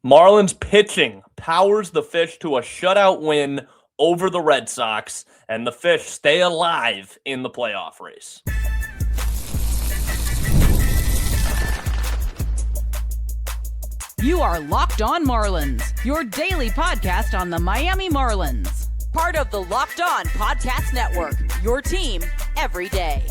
Marlins pitching powers the Fish to a shutout win over the Red Sox, and the Fish stay alive in the playoff race. You are Locked On Marlins, your daily podcast on the Miami Marlins. Part of the Locked On Podcast Network, your team every day.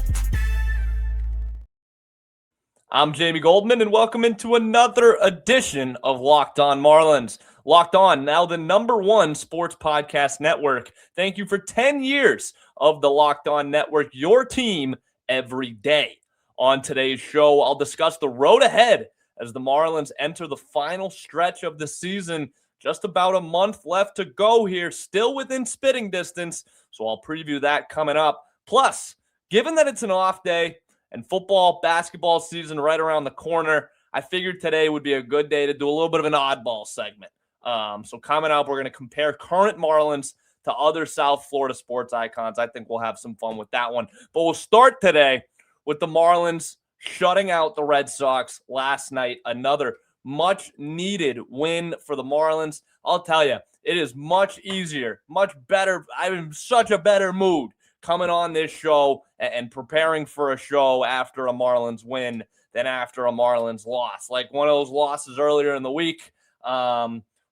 I'm Jamie Goldman, and welcome into another edition of Locked On Marlins. Locked On, now the #1 sports podcast network. Thank you for 10 years of the Locked On Network, your team every day. On today's show, I'll discuss the road ahead as the Marlins enter the final stretch of the season. Just about a month left to go here, still within spitting distance, so I'll preview that coming up. Plus, given that it's an off day and football, basketball season right around the corner, I figured today would be a good day to do a little bit of an oddball segment. So coming up, we're going to compare current Marlins to other South Florida sports icons. I think we'll have some fun with that one. But we'll start today with the Marlins shutting out the Red Sox last night. Another much-needed win for the Marlins. I'll tell you, it is much easier, much better. I'm in such a better mood coming on this show and preparing for a show after a Marlins win than after a Marlins loss. Like one of those losses earlier in the week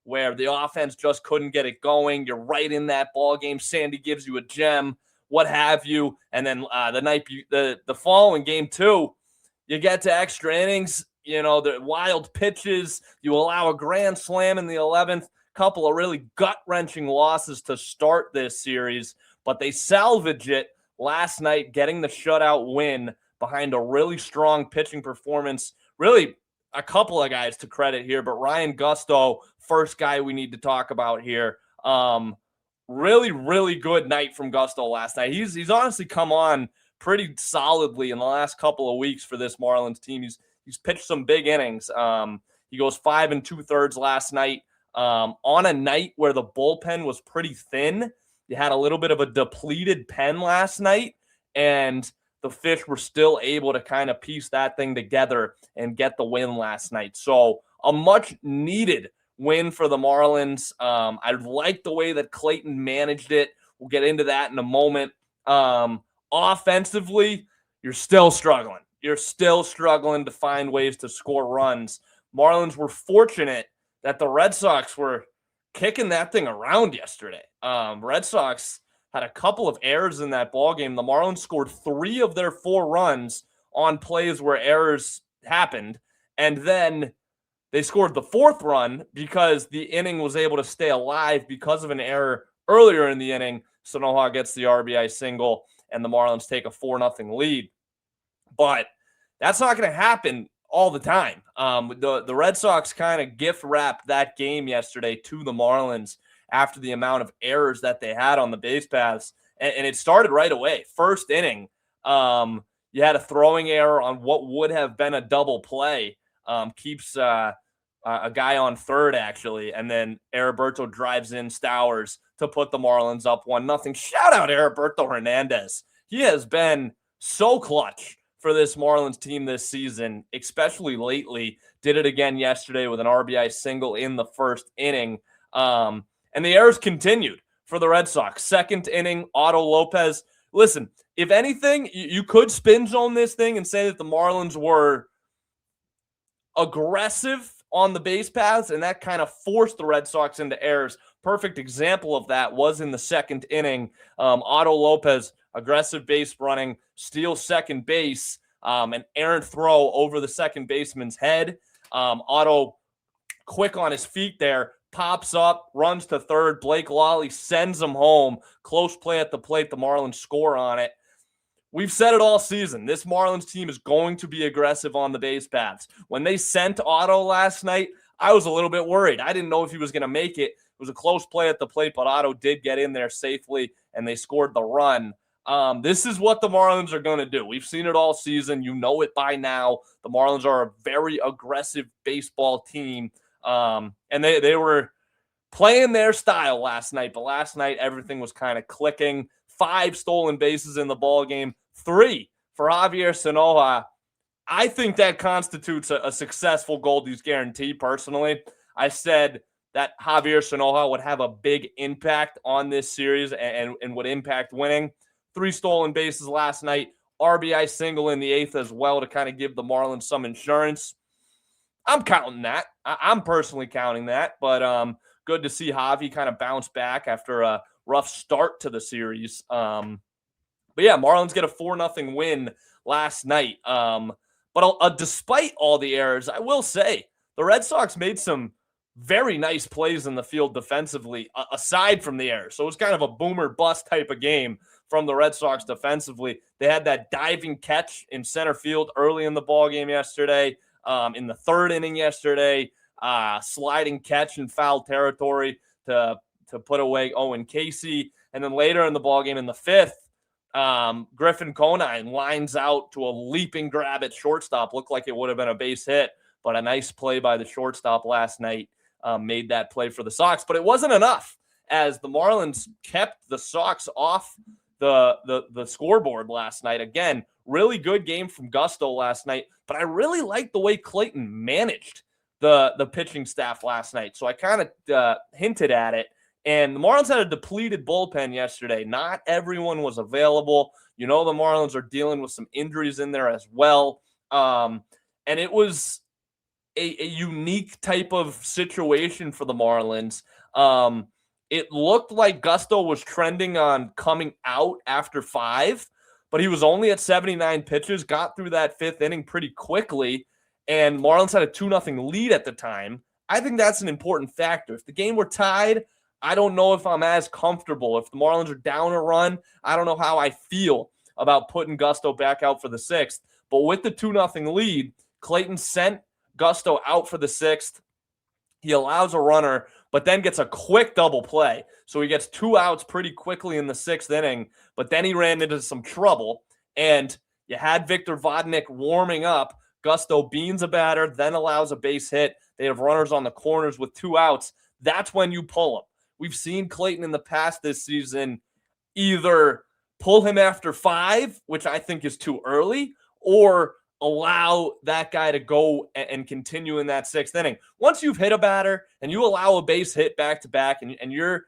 where the offense just couldn't get it going. You're right in that ball game. Sandy gives you a gem, what have you. And then the following game, too, you get to extra innings, you know, the wild pitches. You allow a grand slam in the 11th. Couple of really gut-wrenching losses to start this series, but they salvage it last night, getting the shutout win behind a really strong pitching performance. Really, a couple of guys to credit here, but Ryan Gusto, first guy we need to talk about here. Really, really good night from Gusto last night. He's honestly come on pretty solidly in the last couple of weeks for this Marlins team. He's pitched some big innings. He goes 5 2/3 last night on a night where the bullpen was pretty thin. You had a little bit of a depleted pen last night, and the Fish were still able to kind of piece that thing together and get the win last night. So a much-needed win for the Marlins. I like the way that Clayton managed it. We'll get into that in a moment. Offensively, you're still struggling. You're still struggling to find ways to score runs. Marlins were fortunate that the Red Sox were kicking that thing around yesterday. Red Sox had a couple of errors in that ballgame. The Marlins scored 3 of their 4 runs on plays where errors happened, and then they scored the 4th run because the inning was able to stay alive because of an error earlier in the inning. Sanoja gets the RBI single, and the Marlins take a 4-0 lead. But that's not going to happen all the time. The Red Sox kind of gift wrapped that game yesterday to the Marlins after the amount of errors that they had on the base paths. And it started right away. First inning, you had a throwing error on what would have been a double play. Keeps a guy on third, actually. And then Heriberto drives in Stowers to put the Marlins up 1-0. Shout out Heriberto Hernandez. He has been so clutch for this Marlins team this season, especially lately. Did it again yesterday with an RBI single in the first inning. And the errors continued for the Red Sox. Second inning, Otto Lopez. Listen, if anything, you could spin zone this thing and say that the Marlins were aggressive on the base paths, and that kind of forced the Red Sox into errors. Perfect example of that was in the second inning. Otto Lopez, aggressive base running, steals second base, an errant throw over the second baseman's head. Otto, quick on his feet there, pops up, runs to third. Blake Lawley sends him home. Close play at the plate. The Marlins score on it. We've said it all season. This Marlins team is going to be aggressive on the base paths. When they sent Otto last night, I was a little bit worried. I didn't know if he was going to make it. It was a close play at the plate, but Otto did get in there safely, and they scored the run. This is what the Marlins are going to do. We've seen it all season. You know it by now. The Marlins are a very aggressive baseball team, and they were playing their style last night, but last night everything was kind of clicking. 5 stolen bases in the ball game, 3 for Javier Sanoja. I think that constitutes a successful Goldie's guarantee, personally. I said that Javier Sanoja would have a big impact on this series and would impact winning. 3 stolen bases last night, RBI single in the 8th as well to kind of give the Marlins some insurance. I'm counting that. I'm personally counting that, but good to see Javi kind of bounce back after a rough start to the series. But yeah, Marlins get a 4-0 win last night. But despite all the errors, I will say the Red Sox made some very nice plays in the field defensively, aside from the errors. So it was kind of a boomer bust type of game from the Red Sox defensively. They had that diving catch in center field early in the ballgame yesterday. In the 3rd inning yesterday, sliding catch in foul territory to put away Owen Casey. And then later in the ballgame in the 5th, Griffin Conine lines out to a leaping grab at shortstop. Looked like it would have been a base hit, but a nice play by the shortstop last night made that play for the Sox. But it wasn't enough, as the Marlins kept the Sox off the scoreboard last night. Again, really good game from Gusto last night, but I really liked the way Clayton managed the pitching staff last night. So I kind of hinted at it. And the Marlins had a depleted bullpen yesterday. Not everyone was available. You know, the Marlins are dealing with some injuries in there as well. And it was a unique type of situation for the Marlins. It looked like Gusto was trending on coming out after 5, but he was only at 79 pitches, got through that 5th inning pretty quickly, and Marlins had a 2-0 lead at the time. I think that's an important factor. If the game were tied, I don't know if I'm as comfortable. If the Marlins are down a run, I don't know how I feel about putting Gusto back out for the 6th. But with the 2-0 lead, Clayton sent Gusto out for the 6th. He allows a runner, but then gets a quick double play. So he gets 2 outs pretty quickly in the 6th inning, but then he ran into some trouble, and you had Victor Vodnik warming up. Gusto beans a batter, then allows a base hit. They have runners on the corners with 2 outs. That's when you pull him. We've seen Clayton in the past this season either pull him after 5, which I think is too early, or allow that guy to go and continue in that 6th inning. Once you've hit a batter and you allow a base hit back-to-back and you're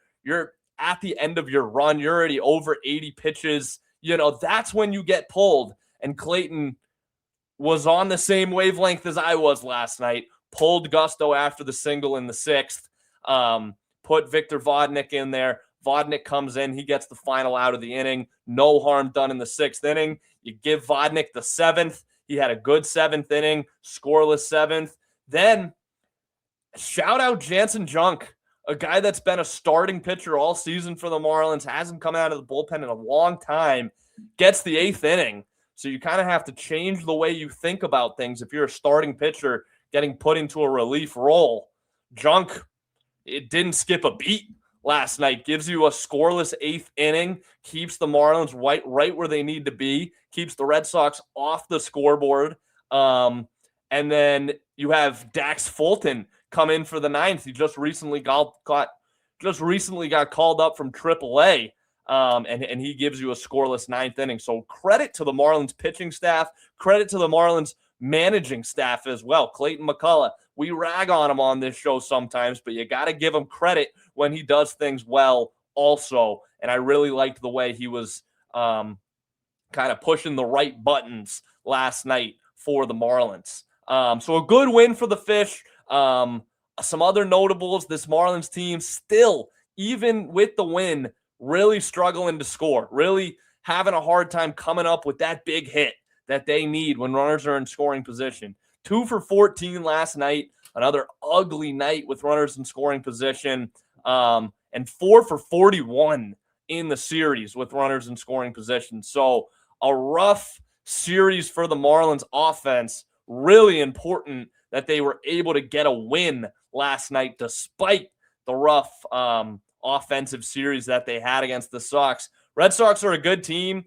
at the end of your run, you're already over 80 pitches, that's when you get pulled. And Clayton was on the same wavelength as I was last night, pulled Gusto after the single in the 6th, put Victor Vodnik in there. Vodnik comes in. He gets the final out of the inning. No harm done in the 6th inning. You give Vodnik the 7th. He had a good 7th inning, scoreless 7th. Then shout out Janson Junk, a guy that's been a starting pitcher all season for the Marlins, hasn't come out of the bullpen in a long time, gets the 8th inning. So you kind of have to change the way you think about things if you're a starting pitcher getting put into a relief role. Junk, it didn't skip a beat last night, gives you a scoreless 8th inning, keeps the Marlins right where they need to be, keeps the Red Sox off the scoreboard. And then you have Dax Fulton come in for the 9th. He just recently got called up from AAA, and he gives you a scoreless 9th inning. So credit to the Marlins pitching staff, credit to the Marlins managing staff as well. Clayton McCullough, we rag on him on this show sometimes, but you got to give him credit when he does things well also. And I really liked the way he was kind of pushing the right buttons last night for the Marlins. So a good win for the Fish. Some other notables, this Marlins team still, even with the win, really struggling to score, really having a hard time coming up with that big hit that they need when runners are in scoring position. 2 for 14 last night, another ugly night with runners in scoring position, and 4 for 41 in the series with runners in scoring position. So a rough series for the Marlins offense. Really important that they were able to get a win last night despite the rough offensive series that they had against the Sox. Red Sox are a good team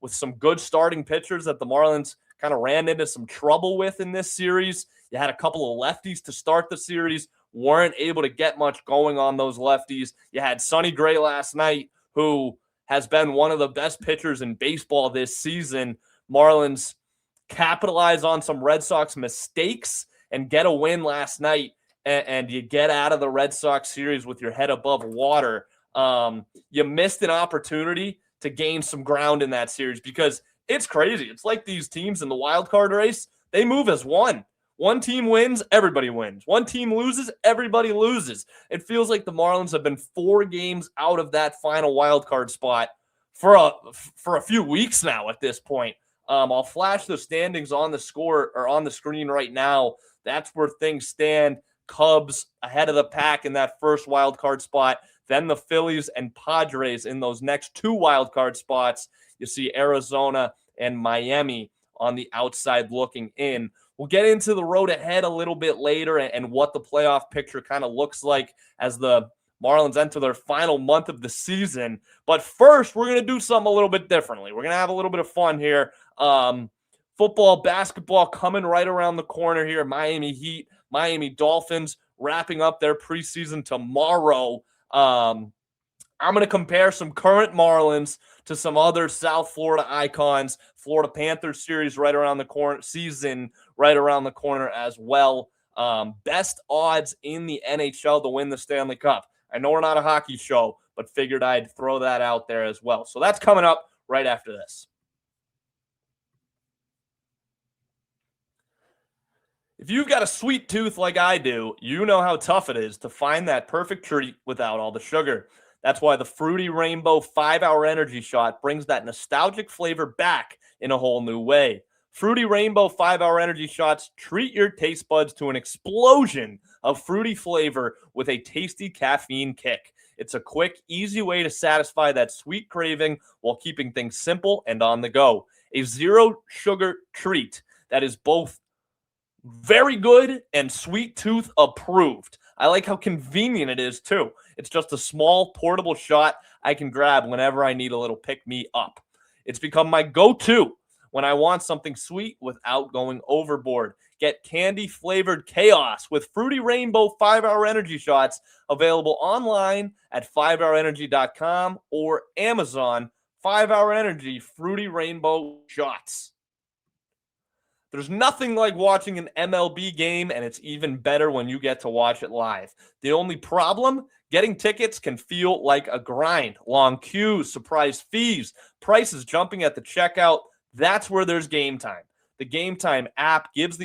with some good starting pitchers that the Marlins kind of ran into some trouble with in this series. You had a couple of lefties to start the series, weren't able to get much going on those lefties. You had Sonny Gray last night, who has been one of the best pitchers in baseball this season. Marlins capitalize on some Red Sox mistakes and get a win last night and you get out of the Red Sox series with your head above water, you missed an opportunity to gain some ground in that series, because it's crazy. It's like these teams in the wild card race, they move as one. One team wins, everybody wins. One team loses, everybody loses. It feels like the Marlins have been 4 games out of that final wild card spot for a few weeks now at this point. I'll flash the standings on the score or on the screen right now. That's where things stand. Cubs ahead of the pack in that first wild card spot. Then the Phillies and Padres in those next 2 wild card spots. You see Arizona and Miami on the outside looking in. We'll get into the road ahead a little bit later and what the playoff picture kind of looks like as the Marlins enter their final month of the season. But first, we're going to do something a little bit differently. We're going to have a little bit of fun here. Football, basketball coming right around the corner here. Miami Heat, Miami Dolphins wrapping up their preseason tomorrow. I'm going to compare some current Marlins to some other South Florida icons. Florida Panthers series right around the corner, season right around the corner as well. Best odds in the NHL to win the Stanley Cup. I know we're not a hockey show, but figured I'd throw that out there as well. So that's coming up right after this. If you've got a sweet tooth like I do, you know how tough it is to find that perfect treat without all the sugar. That's why the Fruity Rainbow 5-Hour Energy Shot brings that nostalgic flavor back in a whole new way. Fruity Rainbow 5-Hour Energy Shots treat your taste buds to an explosion of fruity flavor with a tasty caffeine kick. It's a quick, easy way to satisfy that sweet craving while keeping things simple and on the go. A zero-sugar treat that is both very good and sweet tooth approved. I like how convenient it is, too. It's just a small, portable shot I can grab whenever I need a little pick-me-up. It's become my go-to when I want something sweet without going overboard. Get candy-flavored chaos with Fruity Rainbow 5-Hour Energy Shots, available online at 5hourenergy.com or Amazon. 5-Hour Energy Fruity Rainbow Shots. There's nothing like watching an MLB game, and it's even better when you get to watch it live. The only problem? Getting tickets can feel like a grind. Long queues, surprise fees, prices jumping at the checkout. That's where there's Game Time. The Game Time app gives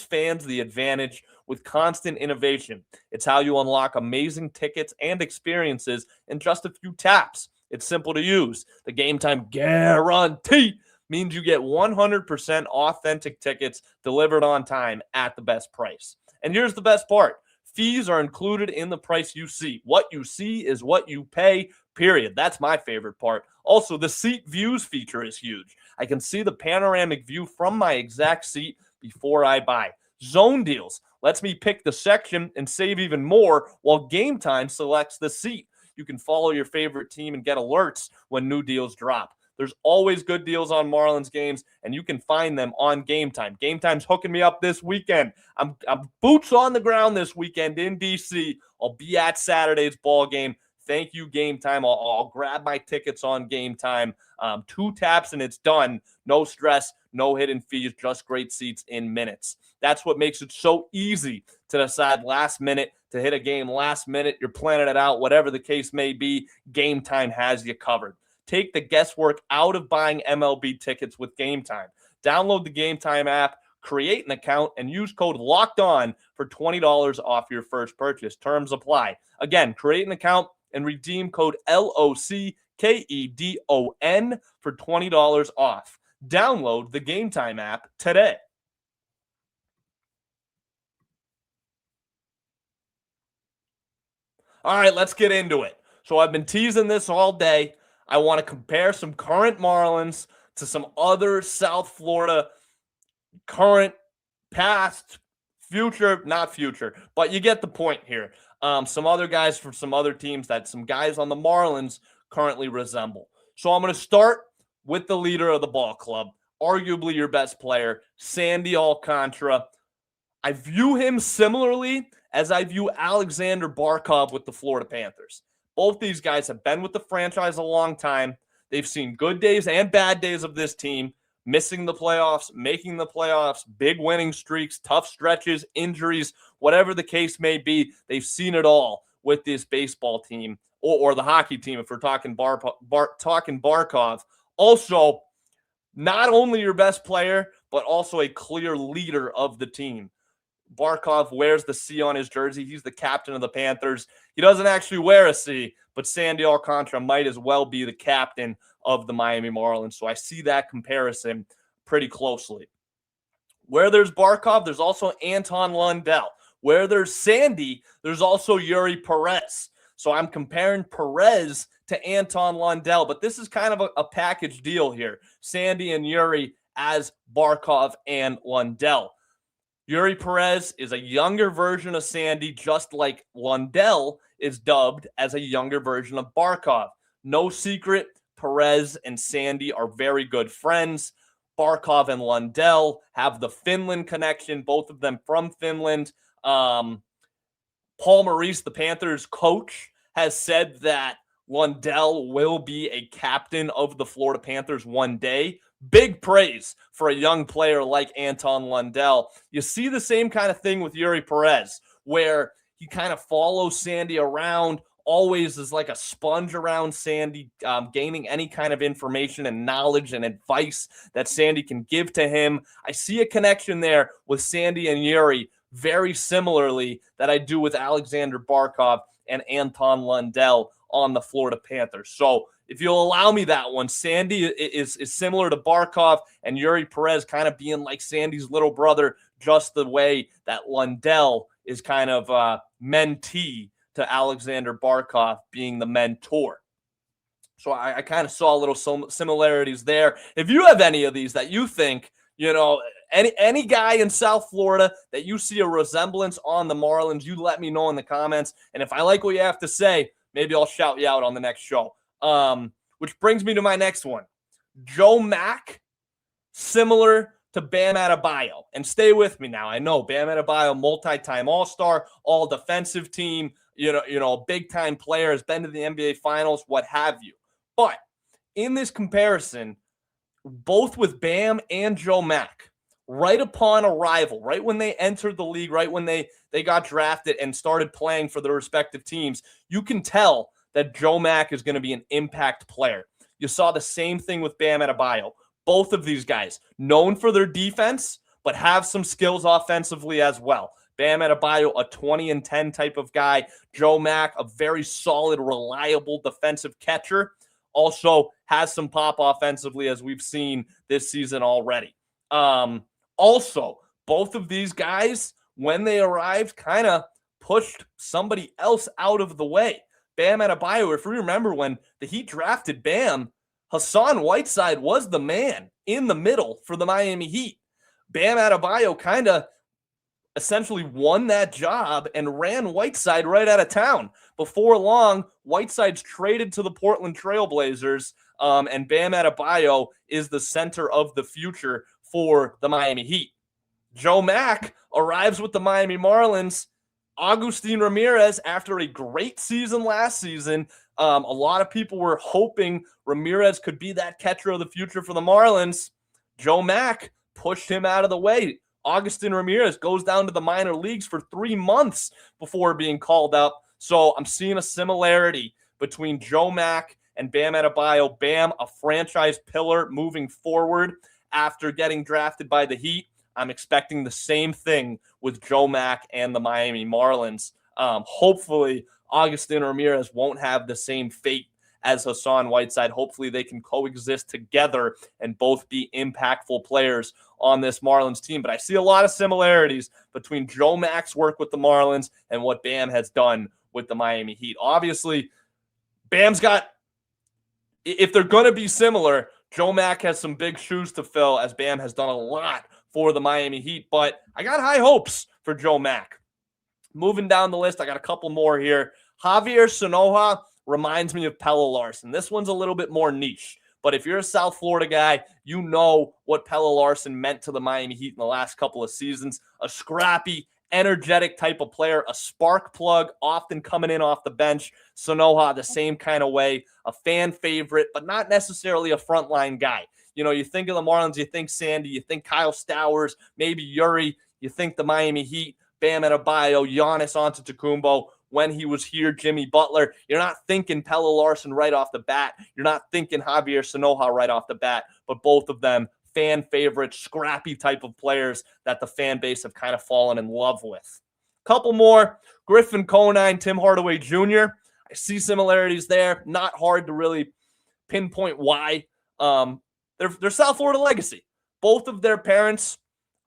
fans the advantage with constant innovation. It's how you unlock amazing tickets and experiences in just a few taps. It's simple to use. The Game Time guarantee means you get 100% authentic tickets delivered on time at the best price. And here's the best part. Fees are included in the price you see. What you see is what you pay, period. That's my favorite part. Also, the seat views feature is huge. I can see the panoramic view from my exact seat before I buy. Zone Deals lets me pick the section and save even more, while Game Time selects the seat. You can follow your favorite team and get alerts when new deals drop. There's always good deals on Marlins games, and you can find them on Game Time. Game Time's hooking me up this weekend. I'm boots on the ground this weekend in D.C. I'll be at Saturday's ball game. Thank you, Game Time. I'll grab my tickets on Game Time. 2 taps and it's done. No stress, no hidden fees, just great seats in minutes. That's what makes it so easy to decide last minute, to hit a game last minute. You're planning it out, whatever the case may be. Game Time has you covered. Take the guesswork out of buying MLB tickets with Game Time. Download the Game Time app, create an account, and use code LOCKEDON for $20 off your first purchase. Terms apply. Again, create an account and redeem code LOCKEDON for $20 off. Download the Game Time app today. All right, let's get into it. So I've been teasing this all day. I want to compare some current Marlins to some other South Florida current, past, future, not future, but you get the point here. Some other guys from some other teams that some guys on the Marlins currently resemble. So I'm going to start with the leader of the ball club, arguably your best player, Sandy Alcantara. I view him similarly as I view Alexander Barkov with the Florida Panthers. Both these guys have been with the franchise a long time. They've seen good days and bad days of this team. missing the playoffs, making the playoffs, big winning streaks, tough stretches, injuries, whatever the case may be. They've seen it all with this baseball team or the hockey team if we're talking talking Barkov. Also, not only your best player, but also a clear leader of the team. Barkov wears the C on his jersey. He's the captain of the Panthers. He doesn't actually wear a C, but Sandy Alcantara might as well be the captain of the Miami Marlins. So I see that comparison pretty closely. Where there's Barkov, there's also Anton Lundell. Where there's Sandy, there's also Eury Perez. So I'm comparing Perez to Anton Lundell, but this is kind of a package deal here. Sandy and Eury as Barkov and Lundell. Eury Perez is a younger version of Sandy, just like Lundell is dubbed as a younger version of Barkov. No secret, Perez and Sandy are very good friends. Barkov and Lundell have the Finland connection, both of them from Finland. Paul Maurice, the Panthers coach, has said that Lundell will be a captain of the Florida Panthers one day. Big praise for a young player like Anton Lundell. You see the same kind of thing with Eury Perez, where he kind of follows Sandy around, always is like a sponge around Sandy, gaining any kind of information and knowledge and advice that Sandy can give to him. I see a connection there with Sandy and Eury very similarly that I do with Alexander Barkov and Anton Lundell on the Florida Panthers. So if you'll allow me that one, Sandy is similar to Barkov and Eury Perez kind of being like Sandy's little brother, just the way that Lundell is kind of mentee to Alexander Barkov being the mentor. So I kind of saw little similarities there. If you have any of these that you think, any guy in South Florida that you see a resemblance on the Marlins, you let me know in the comments. And if I like what you have to say, maybe I'll shout you out on the next show. Which brings me to my next one. Joe Mack, similar to Bam Adebayo. And stay with me now. I know Bam Adebayo, multi-time All-Star, all-defensive team, a big-time player, has been to the NBA Finals, what have you. But in this comparison, both with Bam and Joe Mack, right upon arrival, right when they entered the league, right when they got drafted and started playing for their respective teams, you can tell that Joe Mack is going to be an impact player. You saw the same thing with Bam Adebayo. Both of these guys, known for their defense, but have some skills offensively as well. Bam Adebayo, a 20-10 type of guy. Joe Mack, a very solid, reliable defensive catcher. Also has some pop offensively, as we've seen this season already. Also, both of these guys, when they arrived, kind of pushed somebody else out of the way. Bam Adebayo, if you remember when the Heat drafted Bam, Hassan Whiteside was the man in the middle for the Miami Heat. Bam Adebayo kind of essentially won that job and ran Whiteside right out of town. Before long, Whiteside's traded to the Portland Trail Blazers, and Bam Adebayo is the center of the future for the Miami Heat. Joe Mack arrives with the Miami Marlins. Agustin Ramirez, after a great season last season, a lot of people were hoping Ramirez could be that catcher of the future for the Marlins. Joe Mack pushed him out of the way. Agustin Ramirez goes down to the minor leagues for 3 months before being called up. So I'm seeing a similarity between Joe Mack and Bam Adebayo. Bam, a franchise pillar moving forward after getting drafted by the Heat. I'm expecting the same thing with Joe Mack and the Miami Marlins. Hopefully, Agustin Ramirez won't have the same fate as Hassan Whiteside. Hopefully, they can coexist together and both be impactful players on this Marlins team. But I see a lot of similarities between Joe Mack's work with the Marlins and what Bam has done with the Miami Heat. Obviously, Bam's got, if they're going to be similar, Joe Mack has some big shoes to fill, as Bam has done a lot for the Miami Heat, but I got high hopes for Joe Mack. Moving down the list, I got a couple more here. Javier Sanoja reminds me of Pelle Larsson. This one's a little bit more niche, but if you're a South Florida guy, you know what Pelle Larsson meant to the Miami Heat in the last couple of seasons. A scrappy, energetic type of player, a spark plug, often coming in off the bench. Sanoja, the same kind of way, a fan favorite, but not necessarily a frontline guy. You think of the Marlins, you think Sandy, you think Kyle Stowers, maybe Eury, you think the Miami Heat, Bam Adebayo, Giannis Antetokounmpo. When he was here, Jimmy Butler. You're not thinking Pelle Larsson right off the bat. You're not thinking Javier Sanoja right off the bat, but both of them fan favorite, scrappy type of players that the fan base have kind of fallen in love with. Couple more. Griffin Conine, Tim Hardaway Jr. I see similarities there. Not hard to really pinpoint why. They're South Florida legacy. Both of their parents,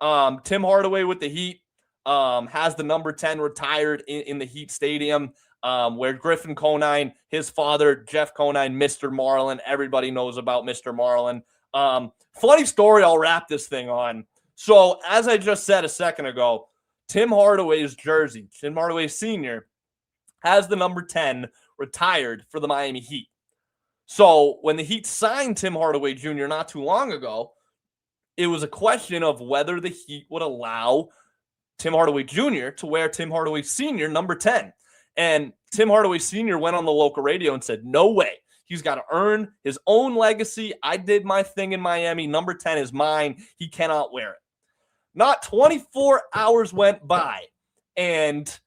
Tim Hardaway with the Heat, has the number 10 retired in the Heat Stadium, where Griffin Conine, his father, Jeff Conine, Mr. Marlin. Everybody knows about Mr. Marlin. Funny story I'll wrap this thing on. So, as I just said a second ago, Tim Hardaway's jersey, Tim Hardaway Sr., has the number 10 retired for the Miami Heat. So, when the Heat signed Tim Hardaway Jr. not too long ago, it was a question of whether the Heat would allow Tim Hardaway Jr. to wear Tim Hardaway Sr. number 10. And Tim Hardaway Sr. went on the local radio and said, no way. He's got to earn his own legacy. I did my thing in Miami. Number 10 is mine. He cannot wear it. Not 24 hours went by, and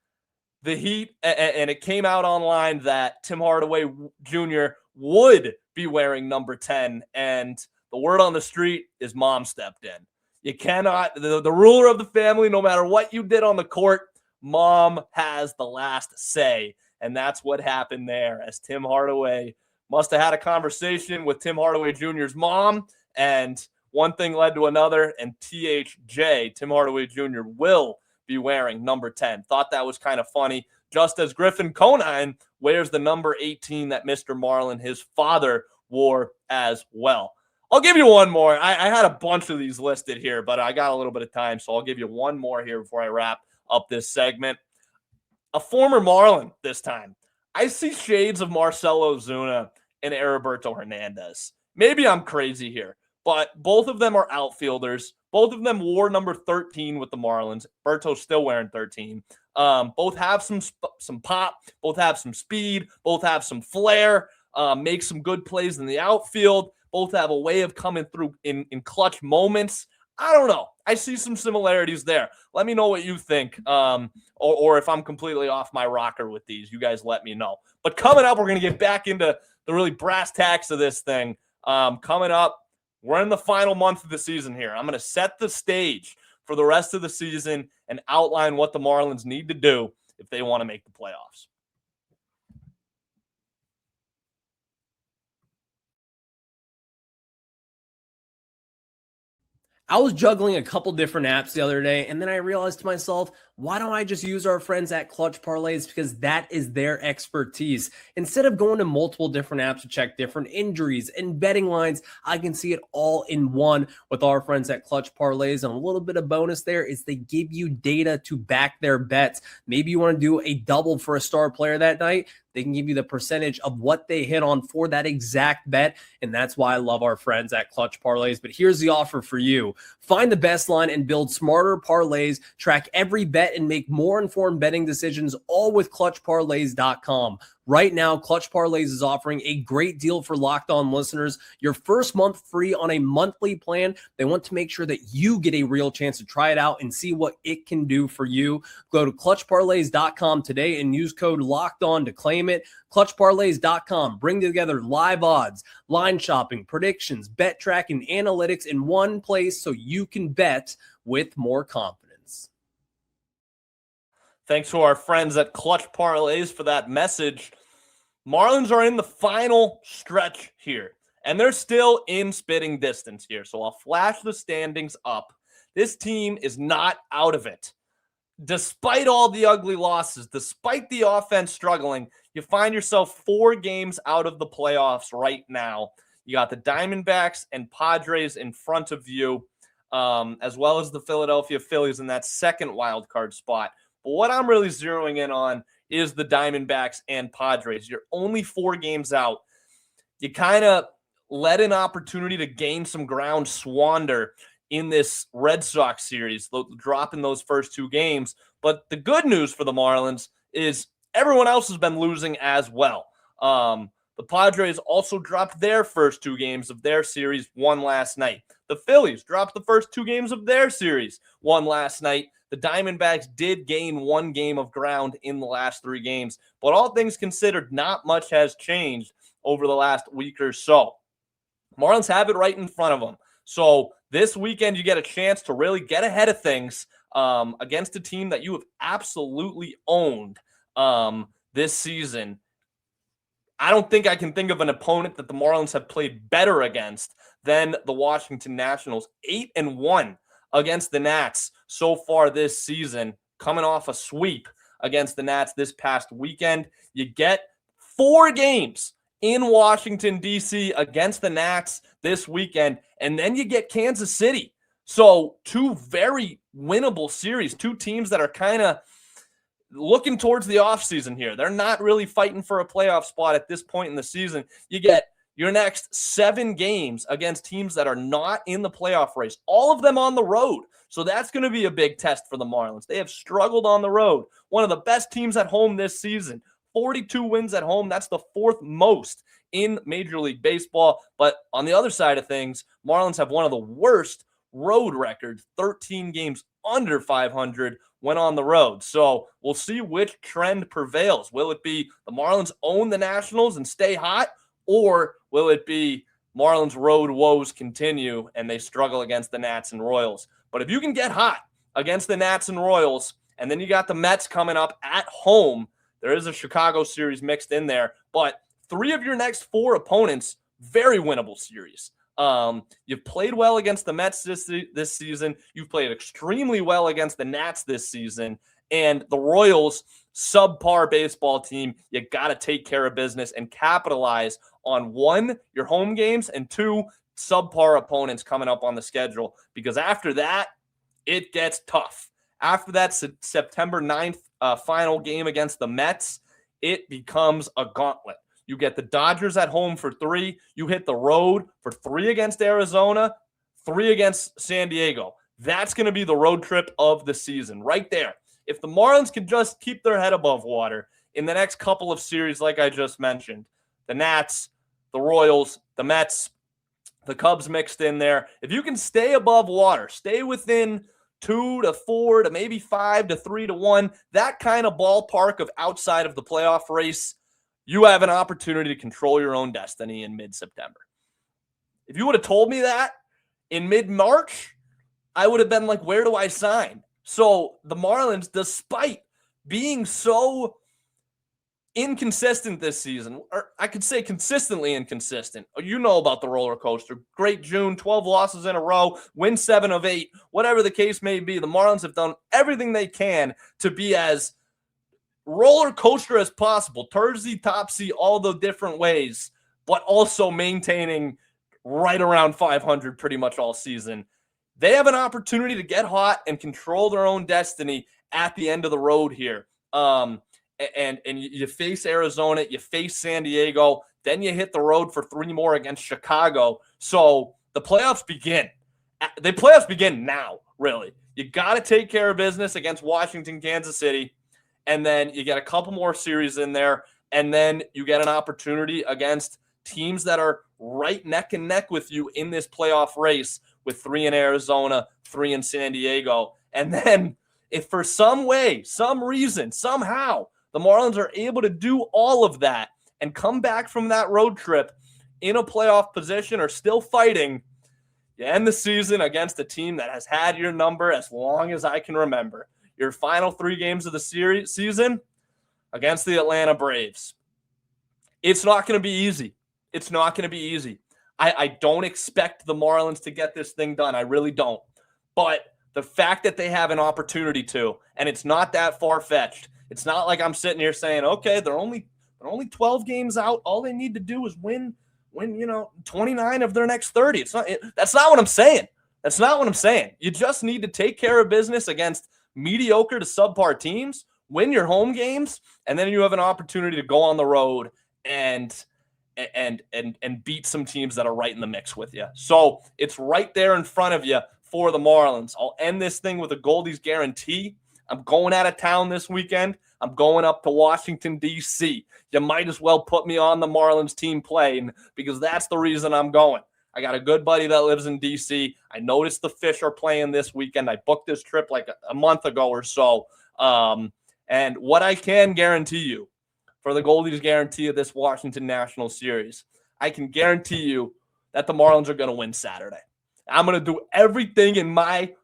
the Heat, and it came out online that Tim Hardaway Jr. would be wearing number 10, and the word on the street is mom stepped in. You cannot, the ruler of the family, no matter what you did on the court, mom has the last say. And that's what happened there, as Tim Hardaway must have had a conversation with Tim Hardaway Jr.'s mom, and one thing led to another, and THJ, Tim Hardaway Jr., will be wearing number 10. Thought that was kind of funny, just as Griffin Conine wears the number 18 that Mr. Marlin, his father, wore as well. I'll give you one more. I had a bunch of these listed here, but I got a little bit of time, so I'll give you one more here before I wrap up this segment. A former Marlin this time. I see shades of Marcelo Ozuna and Heriberto Hernandez. Maybe I'm crazy here, but both of them are outfielders. Both of them wore number 13 with the Marlins. Berto's still wearing 13. Both have some pop. Both have some speed. Both have some flair. Make some good plays in the outfield. Both have a way of coming through in clutch moments. I don't know. I see some similarities there. Let me know what you think, or if I'm completely off my rocker with these. You guys let me know. But coming up, we're going to get back into the really brass tacks of this thing. Coming up, we're in the final month of the season here. I'm going to set the stage for the rest of the season and outline what the Marlins need to do if they want to make the playoffs. I was juggling a couple different apps the other day, and then I realized to myself, why don't I just use our friends at Clutch Parlays, because that is their expertise. Instead of going to multiple different apps to check different injuries and betting lines, I can see it all in one with our friends at Clutch Parlays. And a little bit of bonus there is they give you data to back their bets. Maybe you want to do a double for a star player that night. They can give you the percentage of what they hit on for that exact bet, and that's why I love our friends at Clutch Parlays. But here's the offer for you. Find the best line and build smarter parlays, track every bet, and make more informed betting decisions, all with ClutchParlays.com. Right now, Clutch Parlays is offering a great deal for Locked On listeners. Your first month free on a monthly plan. They want to make sure that you get a real chance to try it out and see what it can do for you. Go to ClutchParlays.com today and use code Locked On to claim it. ClutchParlays.com. Bring together live odds, line shopping, predictions, bet tracking, analytics in one place so you can bet with more confidence. Thanks to our friends at Clutch Parlays for that message. Marlins are in the final stretch here, and they're still in spitting distance here. So I'll flash the standings up. This team is not out of it. Despite all the ugly losses, despite the offense struggling, you find yourself 4 games out of the playoffs right now. You got the Diamondbacks and Padres in front of you, as well as the Philadelphia Phillies in that second wild card spot. But what I'm really zeroing in on is the Diamondbacks and Padres. You're only 4 games out. You kind of let an opportunity to gain some ground squander in this Red Sox series, dropping those first 2 games. But the good news for the Marlins is everyone else has been losing as well. The Padres also dropped their first 2 games of their series, won last night. The Phillies dropped the first 2 games of their series, won last night. The Diamondbacks did gain 1 game of ground in the last 3 games, but all things considered, not much has changed over the last week or so. Marlins have it right in front of them. So this weekend, you get a chance to really get ahead of things against a team that you have absolutely owned this season. I don't think I can think of an opponent that the Marlins have played better against than the Washington Nationals. 8-1 against the Nats so far this season, coming off a sweep against the Nats this past weekend. You get 4 games in Washington, D.C. against the Nats this weekend, and then you get Kansas City. So 2 very winnable series, 2 teams that are kind of looking towards the offseason here. They're not really fighting for a playoff spot at this point in the season. You get your next 7 games against teams that are not in the playoff race, all of them on the road. So that's going to be a big test for the Marlins. They have struggled on the road. One of the best teams at home this season. 42 wins at home. That's the 4th most in Major League Baseball. But on the other side of things, Marlins have one of the worst road records, 13 games under 500 when on the road. So we'll see which trend prevails. Will it be the Marlins own the Nationals and stay hot, or will it be Marlins road woes continue and they struggle against the Nats and Royals? But if you can get hot against the Nats and Royals, and then you got the Mets coming up at home, there is a Chicago series mixed in there, but 3 of your next 4 opponents, very winnable series. You've played well against the Mets this season. You've played extremely well against the Nats this season. And the Royals, subpar baseball team, you got to take care of business and capitalize on 1, your home games, and 2, subpar opponents coming up on the schedule. Because after that, it gets tough. After that September 9th final game against the Mets, it becomes a gauntlet. You get the Dodgers at home for 3. You hit the road for 3 against Arizona, 3 against San Diego. That's going to be the road trip of the season right there. If the Marlins can just keep their head above water in the next couple of series, like I just mentioned, the Nats, the Royals, the Mets, the Cubs mixed in there. If you can stay above water, stay within 2 to 4 to maybe 5 to 3 to 1, that kind of ballpark of outside of the playoff race, you have an opportunity to control your own destiny in mid-September. If you would have told me that in mid-March, I would have been like, where do I sign? So the Marlins, despite being so inconsistent this season, or I could say consistently inconsistent. You know about the roller coaster. Great June, 12 losses in a row, win 7 of 8, whatever the case may be. The Marlins have done everything they can to be as roller coaster as possible, Thursday, topsy, all the different ways, but also maintaining right around 500 pretty much all season. They have an opportunity to get hot and control their own destiny at the end of the road here. And you face Arizona, you face San Diego, then you hit the road for 3 more against Chicago. So the playoffs begin. The playoffs begin now, really. You got to take care of business against Washington, Kansas City, and then you get a couple more series in there, and then you get an opportunity against teams that are right neck and neck with you in this playoff race, with 3 in Arizona, 3 in San Diego. And then if for some way, some reason, somehow, the Marlins are able to do all of that and come back from that road trip in a playoff position or still fighting, you end the season against a team that has had your number as long as I can remember. Your final 3 games of the season against the Atlanta Braves. It's not going to be easy. It's not going to be easy. I don't expect the Marlins to get this thing done. I really don't. But the fact that they have an opportunity to, and it's not that far-fetched. It's not like I'm sitting here saying, okay, they're only 12 games out. All they need to do is win 29 of their next 30. That's not what I'm saying. That's not what I'm saying. You just need to take care of business against mediocre to subpar teams, win your home games, and then you have an opportunity to go on the road and beat some teams that are right in the mix with you. So it's right there in front of you for the Marlins. I'll end this thing with a Goldie's guarantee. I'm going out of town this weekend. I'm going up to Washington, D.C. You might as well put me on the Marlins team plane because that's the reason I'm going. I got a good buddy that lives in D.C. I noticed the Fish are playing this weekend. I booked this trip like a month ago or so. And what I can guarantee you for the Goldies guarantee of this Washington National Series, I can guarantee you that the Marlins are going to win Saturday. I'm going to do everything in my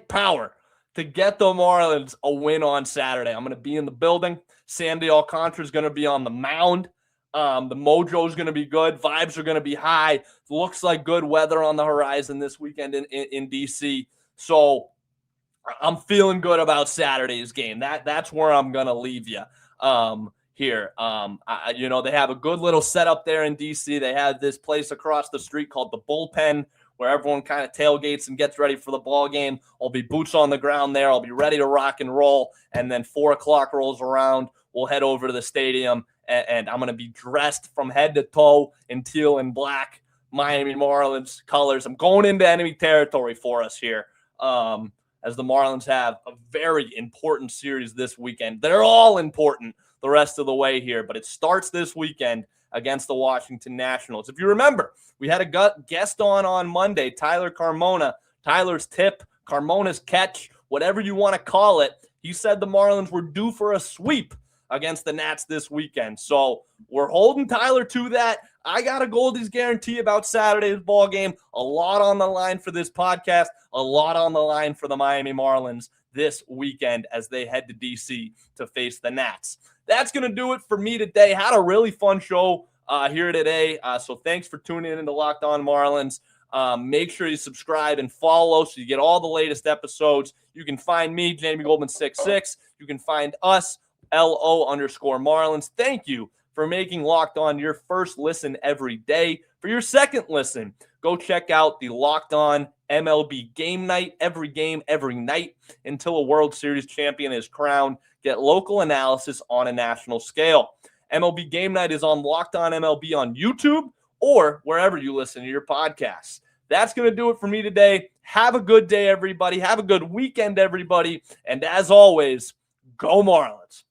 power to get the Marlins a win on Saturday. I'm going to be in the building. Sandy Alcantara is going to be on the mound. The mojo is going to be good. Vibes are going to be high. Looks like good weather on the horizon this weekend in D.C. So I'm feeling good about Saturday's game. That's where I'm going to leave you here. They have a good little setup there in D.C. They have this place across the street called the Bullpen where everyone kind of tailgates and gets ready for the ball game. I'll be boots on the ground there. I'll be ready to rock and roll. And then 4 o'clock rolls around. We'll head over to the stadium, and I'm going to be dressed from head to toe in teal and black Miami Marlins colors. I'm going into enemy territory for us here as the Marlins have a very important series this weekend. They're all important the rest of the way here, but it starts this weekend against the Washington Nationals. If you remember, we had a guest on Monday, Tyler Carmona. Tyler's tip, Carmona's catch, whatever you want to call it. He said the Marlins were due for a sweep against the Nats this weekend. So we're holding Tyler to that. I got a Goldies guarantee about Saturday's ball game. A lot on the line for this podcast. A lot on the line for the Miami Marlins this weekend as they head to D.C. to face the Nats. That's going to do it for me today. Had a really fun show here today. So thanks for tuning in to Locked On Marlins. Make sure you subscribe and follow so you get all the latest episodes. You can find me, Jamie Goldman 66. You can find us, LO_Marlins. Thank you for making Locked On your first listen every day. For your second listen, go check out the Locked On MLB Game Night. Every game, every night until a World Series champion is crowned. Get local analysis on a national scale. MLB Game Night is on Locked On MLB on YouTube or wherever you listen to your podcasts. That's going to do it for me today. Have a good day, everybody. Have a good weekend, everybody. And as always, go Marlins.